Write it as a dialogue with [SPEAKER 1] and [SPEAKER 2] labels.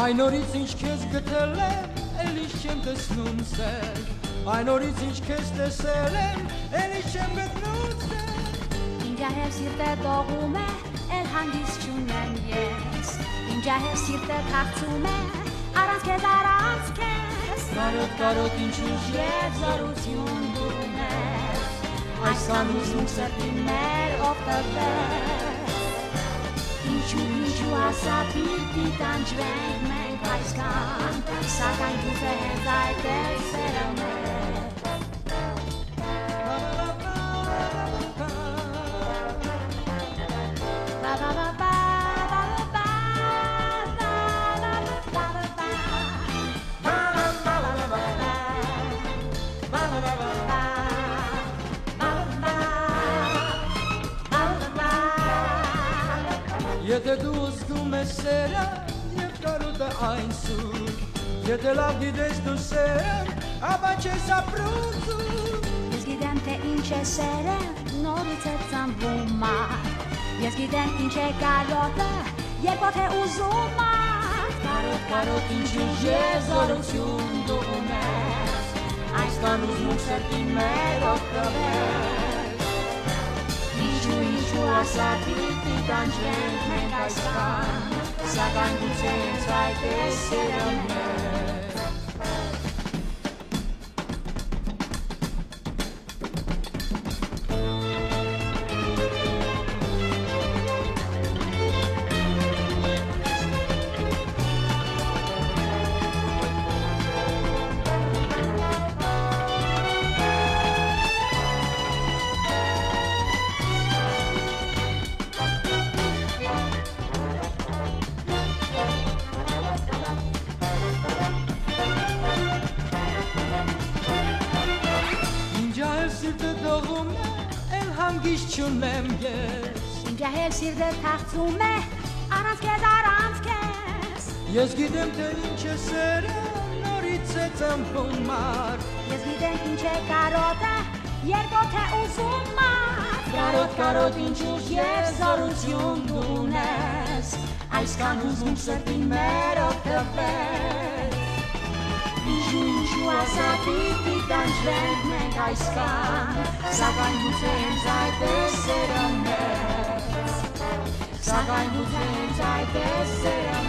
[SPEAKER 1] Այն օրից ինչ քեզ գտել եմ, էլի չեմ տեսնում սեր Այն օրից ինչ քեզ տեսել եմ, էլի չեմ գտնում սեր
[SPEAKER 2] Ինջահեր սիրտը դողում է, էլ հանգիստ չունեմ ես Ինջահեր սիրտը թաքցում է, առանց քեզ
[SPEAKER 1] Կարոտ ինչու
[SPEAKER 2] Եվ զորություն դու ունես Այսքան ուզում սրտի մեր օգտվել Ինչու ասա պիտի տանջվենք մենք այսքան Սակայն դու հենց այդ է սերը մեր
[SPEAKER 1] Եթե դու զգում ես սերը և կարոտը այն սուր Եթե լավ գիտես դու սերը, ապա չես ապրում զուր
[SPEAKER 2] Ես գիտեմ թե ինչ է սերը, նորից է ծնվում մարդ Ես գիտեմ ինչ է կարոտը, երբ ոթե ուզում մարդ
[SPEAKER 1] Կարոտ ինչու ես զորություն դու ունես Այսքան ուզում սրտի մեր օգտվել
[SPEAKER 2] Ինչու ասա պիտի տանջվենք մենք այսքան Սակայն գուցե հենց այդ է սերը մեր
[SPEAKER 1] Սիրտը դողում է, էլ հանգիստ չունեմ ես
[SPEAKER 2] Ինջահեր սիրտը թաքցում է, առանց քեզ
[SPEAKER 1] Ես գիտեմ թե ինչ է սերը, նորից է ծնվում մարդ
[SPEAKER 2] Ես գիտեմ ինչ է կարոտը, երբ ոթե ուզում մարդ
[SPEAKER 1] Կարոտ ինչու ես զորություն դու ունես Այսքան ուզում սրտի մեր օգտվել
[SPEAKER 2] Ինչու ասա պիտի տանջվենք մենք այսքան
[SPEAKER 1] Սակայն գուցե հենց այդ է սերը մեզ Սակայն գուցե հենց այդ է սերը